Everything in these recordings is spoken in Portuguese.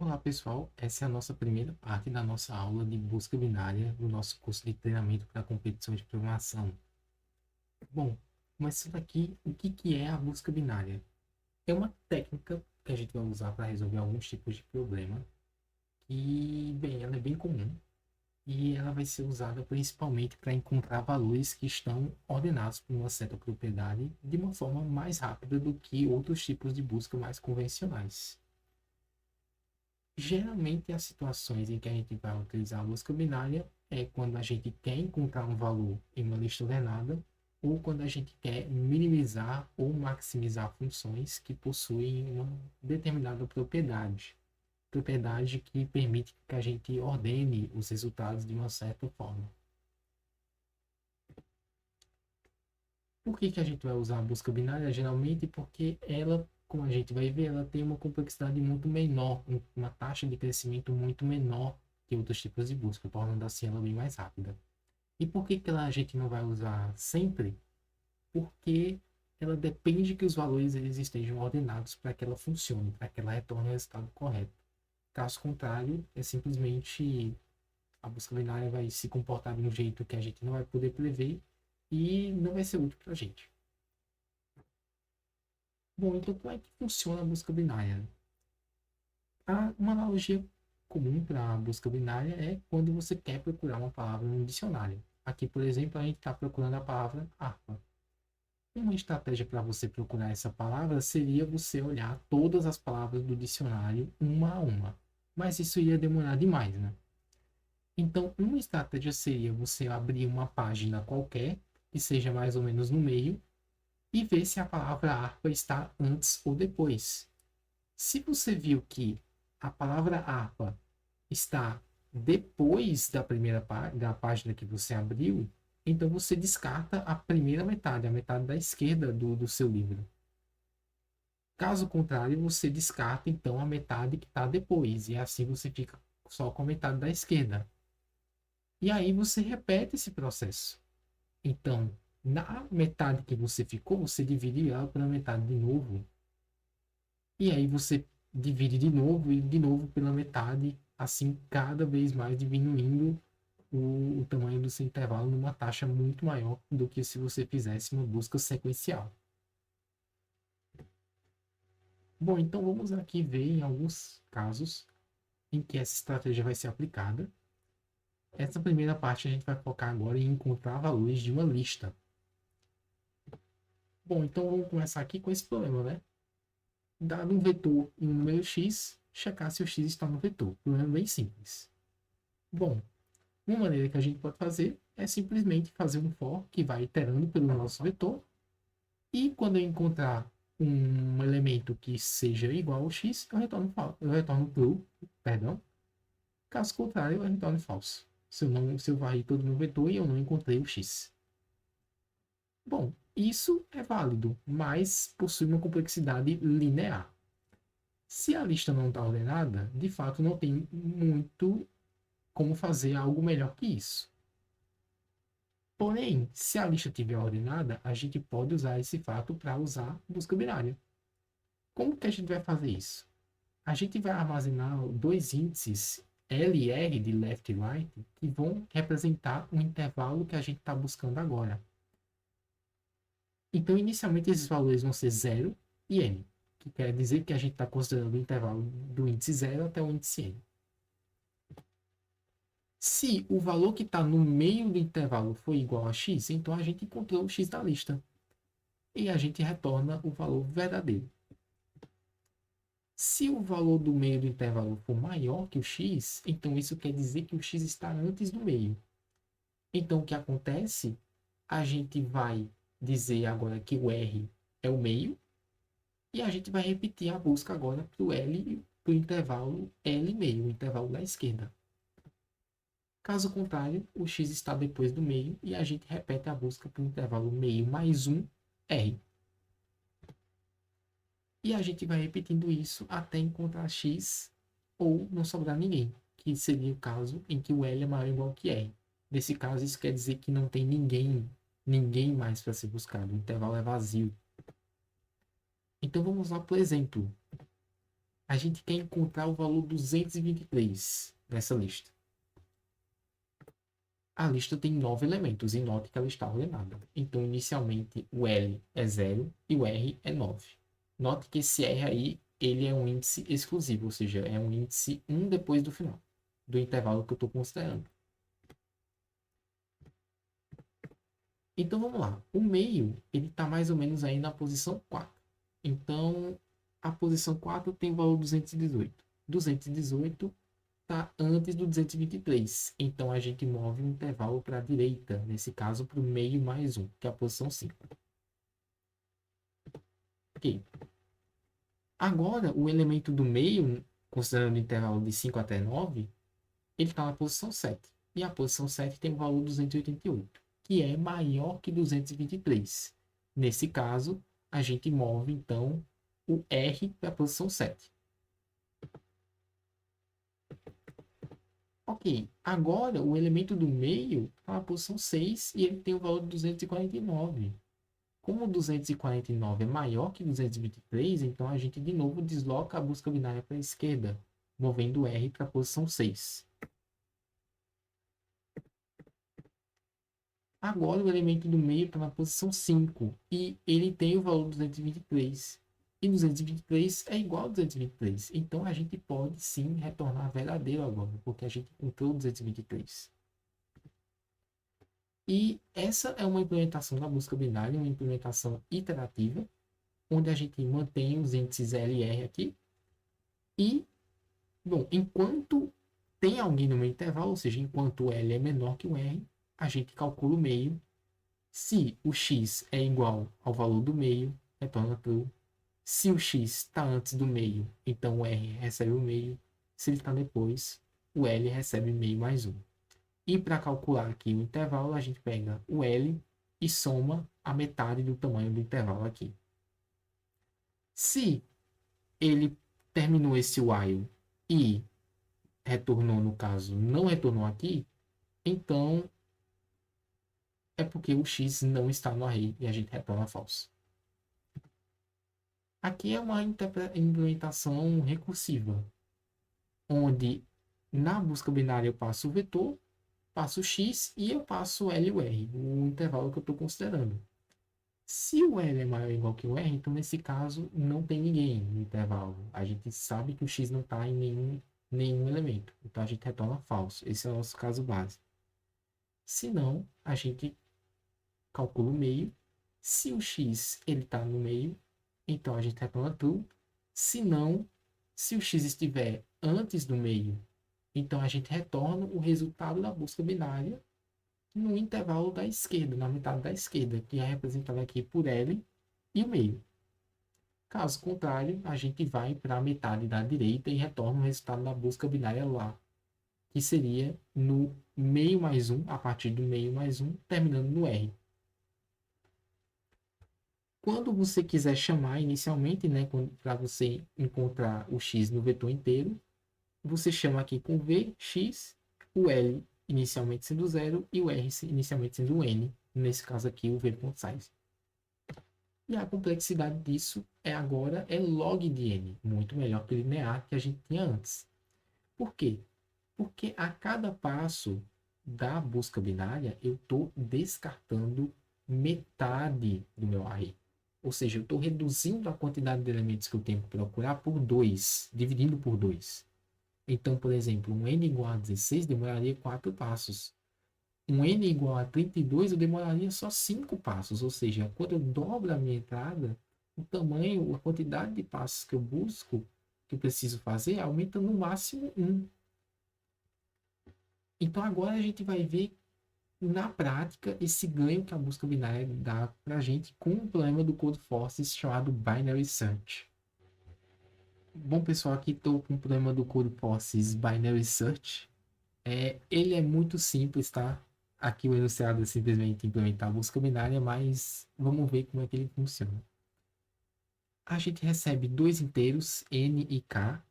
Olá pessoal, essa é a nossa primeira parte da nossa aula de busca binária do nosso curso de treinamento para competição de programação. Bom, começando aqui, o que é a busca binária? É uma técnica que a gente vai usar para resolver alguns tipos de problema e, bem, ela é bem comum e ela vai ser usada principalmente para encontrar valores que estão ordenados por uma certa propriedade de uma forma mais rápida do que outros tipos de busca mais convencionais. Geralmente, as situações em que a gente vai utilizar a busca binária é quando a gente quer encontrar um valor em uma lista ordenada ou quando a gente quer minimizar ou maximizar funções que possuem uma determinada propriedade. Propriedade que permite que a gente ordene os resultados de uma certa forma. Por que a gente vai usar a busca binária? Geralmente porque ela, como a gente vai ver, ela tem uma complexidade muito menor, uma taxa de crescimento muito menor que outros tipos de busca, tornando assim ela bem mais rápida. E por que a gente não vai usar sempre? Porque ela depende que os valores eles estejam ordenados para que ela funcione, para que ela retorne o resultado correto. Caso contrário, é simplesmente a busca binária vai se comportar de um jeito que a gente não vai poder prever e não vai ser útil para a gente. Bom, então como é que funciona a busca binária? Uma analogia comum para a busca binária é quando você quer procurar uma palavra no dicionário. Aqui, por exemplo, a gente está procurando a palavra harpa. Uma estratégia para você procurar essa palavra seria você olhar todas as palavras do dicionário uma a uma. Mas isso ia demorar demais, né? Então, uma estratégia seria você abrir uma página qualquer, que seja mais ou menos no meio, e ver se a palavra harpa está antes ou depois. Se você viu que a palavra harpa está depois da primeira da página que você abriu, então você descarta a primeira metade, a metade da esquerda do seu livro. Caso contrário, você descarta então a metade que está depois, e assim você fica só com a metade da esquerda. E aí você repete esse processo. Então, na metade que você ficou, você divide ela pela metade de novo. E aí você divide de novo e de novo pela metade, assim cada vez mais diminuindo o tamanho do seu intervalo numa taxa muito maior do que se você fizesse uma busca sequencial. Bom, então vamos aqui ver em alguns casos em que essa estratégia vai ser aplicada. Essa primeira parte a gente vai focar agora em encontrar valores de uma lista. Bom, então vamos começar aqui com esse problema, né? Dado um vetor e um número x, checar se o x está no vetor. Problema bem simples. Bom, uma maneira que a gente pode fazer é simplesmente fazer um for que vai iterando pelo nosso vetor e quando eu encontrar um elemento que seja igual ao x, eu retorno true, perdão. Caso contrário, eu retorno false. Se eu varri todo o meu vetor e eu não encontrei o x. Bom, isso é válido, mas possui uma complexidade linear. Se a lista não está ordenada, de fato não tem muito como fazer algo melhor que isso. Porém, se a lista estiver ordenada, a gente pode usar esse fato para usar busca binária. Como que a gente vai fazer isso? A gente vai armazenar dois índices L e R de left e right que vão representar o intervalo que a gente está buscando agora. Então, inicialmente, esses valores vão ser 0 e n, que quer dizer que a gente está considerando o intervalo do índice 0 até o índice n. Se o valor que está no meio do intervalo for igual a x, então a gente encontrou o x da lista. E a gente retorna o valor verdadeiro. Se o valor do meio do intervalo for maior que o x, então isso quer dizer que o x está antes do meio. Então o que acontece? A gente vai dizer agora que o R é o meio e a gente vai repetir a busca agora para o L, para o intervalo L meio, o intervalo da esquerda. Caso contrário, o x está depois do meio e a gente repete a busca para o intervalo meio mais 1, R. E a gente vai repetindo isso até encontrar x ou não sobrar ninguém, que seria o caso em que o L é maior ou igual que R. Nesse caso, isso quer dizer que não tem ninguém mais para ser buscado, o intervalo é vazio. Então vamos lá para o exemplo. A gente quer encontrar o valor 223 nessa lista. A lista tem 9 elementos e note que ela está ordenada. Então, inicialmente, o L é 0 e o R é 9. Note que esse R aí, ele é um índice exclusivo, ou seja, é um índice 1 depois do final, do intervalo que eu estou considerando. Então, vamos lá. O meio, ele está mais ou menos aí na posição 4. Então, a posição 4 tem o valor 218. 218 está antes do 223. Então, a gente move um intervalo para a direita, nesse caso, para o meio mais 1, que é a posição 5. Ok. Agora, o elemento do meio, considerando o intervalo de 5 até 9, ele está na posição 7. E a posição 7 tem o valor 288, que é maior que 223. Nesse caso, a gente move, então, o R para a posição 7. Ok, agora o elemento do meio está na posição 6 e ele tem o valor de 249. Como o 249 é maior que 223, então a gente de novo desloca a busca binária para a esquerda, movendo o R para a posição 6. Agora o elemento do meio está na posição 5 e ele tem o valor 223. E 223 é igual a 223. Então a gente pode sim retornar verdadeiro agora, porque a gente encontrou 223. E essa é uma implementação da busca binária, uma implementação iterativa, onde a gente mantém os índices L e R aqui. E, bom, enquanto tem alguém no meio intervalo, ou seja, enquanto o L é menor que o R, a gente calcula o meio. Se o x é igual ao valor do meio, retorna true. Se o x está antes do meio, então o R recebe o meio. Se ele está depois, o L recebe meio mais 1. E para calcular aqui o intervalo, a gente pega o L e soma a metade do tamanho do intervalo aqui. Se ele terminou esse while e retornou, no caso, não retornou aqui, então é porque o x não está no array e a gente retorna false. Aqui é uma implementação recursiva, onde na busca binária eu passo o vetor, passo o x e eu passo o L e o R, o intervalo que eu estou considerando. Se o L é maior ou igual que o R, então nesse caso não tem ninguém no intervalo. A gente sabe que o x não está em nenhum elemento. Então a gente retorna falso. Esse é o nosso caso base. Se não, a gente calcula o meio. Se o x ele está no meio, então a gente retorna true. Se não, se o x estiver antes do meio, então a gente retorna o resultado da busca binária no intervalo da esquerda, na metade da esquerda, que é representado aqui por L e o meio. Caso contrário, a gente vai para a metade da direita e retorna o resultado da busca binária lá, que seria no meio mais 1, a partir do meio mais 1, terminando no R. Quando você quiser chamar inicialmente, né, para você encontrar o x no vetor inteiro, você chama aqui com v, x, o L inicialmente sendo 0 e o R inicialmente sendo n, nesse caso aqui o v.size. E a complexidade disso agora é log de n, muito melhor que o linear que a gente tinha antes. Por quê? Porque a cada passo da busca binária eu estou descartando metade do meu array. Ou seja, eu estou reduzindo a quantidade de elementos que eu tenho que procurar por 2, dividindo por 2. Então, por exemplo, um n igual a 16 demoraria 4 passos. Um n igual a 32 eu demoraria só 5 passos. Ou seja, quando eu dobro a minha entrada, o tamanho, a quantidade de passos que eu busco, que eu preciso fazer, aumenta no máximo 1. Então, agora a gente vai ver na prática esse ganho que a busca binária dá para a gente com um problema do Codeforces chamado Binary Search. Bom, pessoal, aqui estou com o problema do Codeforces Binary Search. Ele é muito simples, tá? Aqui o enunciado é simplesmente implementar a busca binária, mas vamos ver como é que ele funciona. A gente recebe dois inteiros, n e k,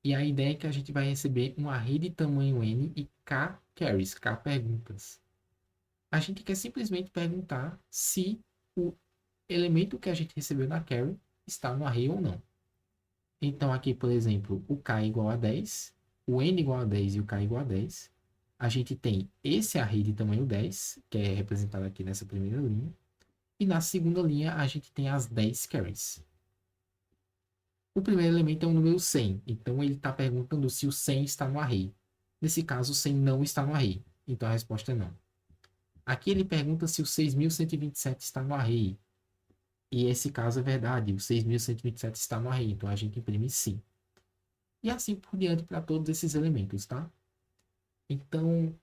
e a ideia é que a gente vai receber um array de tamanho n e k carries, k perguntas. A gente quer simplesmente perguntar se o elemento que a gente recebeu na carry está no array ou não. Então, aqui, por exemplo, o K igual a 10, o N igual a 10 e o K igual a 10. A gente tem esse array de tamanho 10, que é representado aqui nessa primeira linha. E na segunda linha, a gente tem as 10 carries. O primeiro elemento é o número 100. Então, ele está perguntando se o 100 está no array. Nesse caso, o 100 não está no array. Então, a resposta é não. Aqui ele pergunta se o 6.127 está no array. E esse caso é verdade. O 6.127 está no array. Então, a gente imprime sim. E assim por diante para todos esses elementos, tá? Então,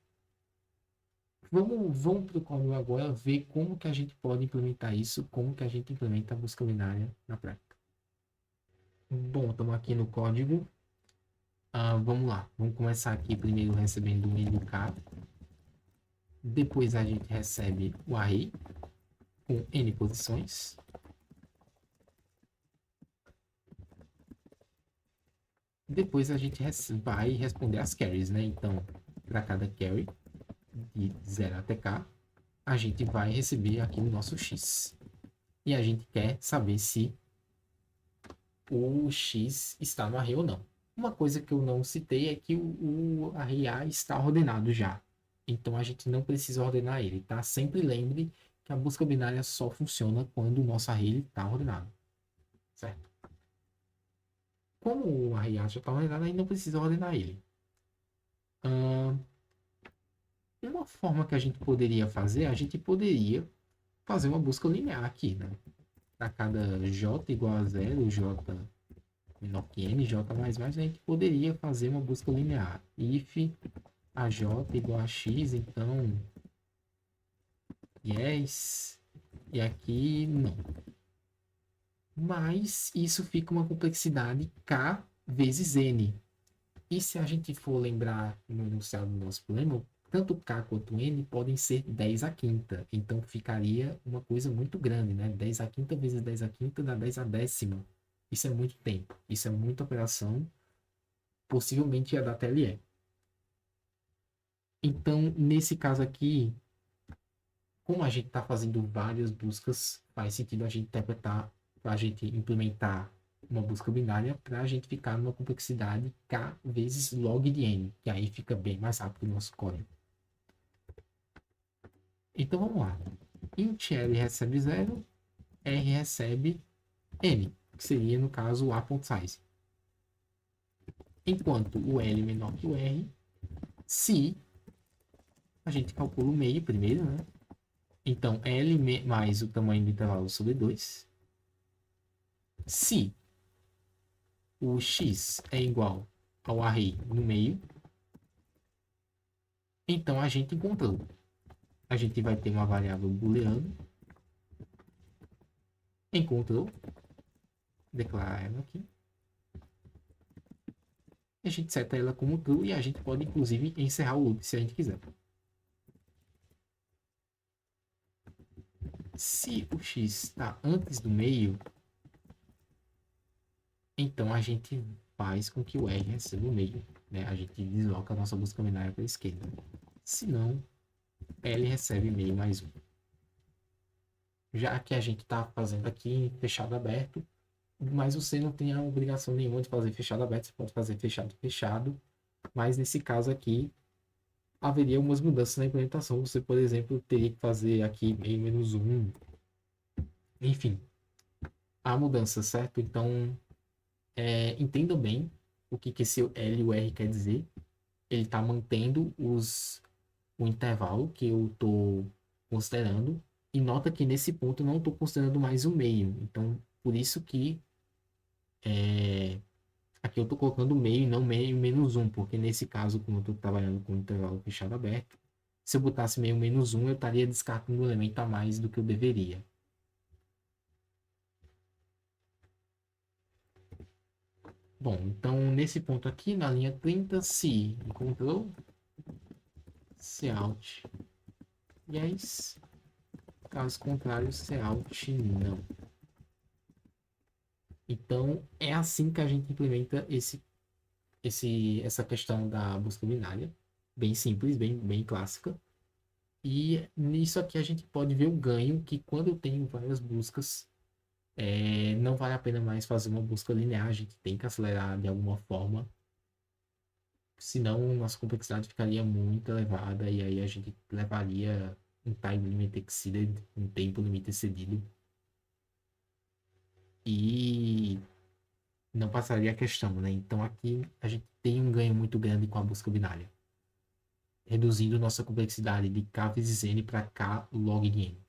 vamos para o código agora ver como que a gente pode implementar isso, como que a gente implementa a busca binária na prática. Bom, estamos aqui no código. Vamos lá. Vamos começar aqui primeiro recebendo o NK. Depois a gente recebe o array com N posições. Depois a gente vai responder as carries, né? Então, para cada carry, de 0 até K, a gente vai receber aqui o nosso X. E a gente quer saber se o X está no array ou não. Uma coisa que eu não citei é que o array A está ordenado já. Então a gente não precisa ordenar ele, tá? Sempre lembre que a busca binária só funciona quando o nosso array está ordenado. Certo? Como o array A já está ordenado, a gente não precisa ordenar ele. Uma forma que a gente poderia fazer, a gente poderia fazer uma busca linear aqui, né? Para cada j igual a 0, j menor que n, j mais mais, a gente poderia fazer uma busca linear. If a j igual a x, então yes, e aqui não. Mas isso fica uma complexidade k vezes n. E se a gente for lembrar no enunciado do nosso problema, tanto k quanto n podem ser 10 à quinta. Então ficaria uma coisa muito grande, né? 10 à quinta vezes 10 à quinta dá 10 à décima. Isso é muito tempo. Isso é muita operação. Possivelmente ia dar TLE. Então, nesse caso aqui, como a gente está fazendo várias buscas, faz sentido a gente interpretar, a gente implementar uma busca binária para a gente ficar numa complexidade k vezes log de n, que aí fica bem mais rápido o nosso código. Então vamos lá. Int L recebe 0, R recebe n, que seria no caso o a.size. Enquanto o L menor que o R, se a gente calcula o meio primeiro, né? Então L mais o tamanho do intervalo sobre 2. Se o x é igual ao array no meio, então a gente encontrou. A gente vai ter uma variável booleana, encontrou, declarar ela aqui. A gente seta ela como true e a gente pode inclusive encerrar o loop se a gente quiser. Se o x está antes do meio, então a gente faz com que o R receba o meio, né? A gente desloca a nossa busca binária para a esquerda. Se não, L recebe meio mais 1. Já que a gente está fazendo aqui fechado aberto, mas você não tem a obrigação nenhuma de fazer fechado aberto, você pode fazer fechado fechado, mas nesse caso aqui haveria umas mudanças na implementação. Você, por exemplo, teria que fazer aqui meio menos 1. Enfim, há mudança, certo? Então, entenda bem o que esse L e o R quer dizer. Ele está mantendo o intervalo que eu estou considerando. E nota que nesse ponto eu não estou considerando mais o meio. Então, por isso que aqui eu estou colocando meio e não meio menos 1. Porque nesse caso, como eu estou trabalhando com o intervalo fechado aberto, se eu botasse meio menos 1, eu estaria descartando um elemento a mais do que eu deveria. Bom, então nesse ponto aqui, na linha 30, se encontrou, cout yes, caso contrário, cout não. Então, é assim que a gente implementa essa questão da busca binária, bem simples, bem clássica. E nisso aqui a gente pode ver o ganho que quando eu tenho várias buscas, Não vale a pena mais fazer uma busca linear, a gente tem que acelerar de alguma forma, senão nossa complexidade ficaria muito elevada e aí a gente levaria um time limit exceeded, um tempo limite excedido, e não passaria a questão, né? Então aqui a gente tem um ganho muito grande com a busca binária, reduzindo nossa complexidade de k vezes n para k log de n.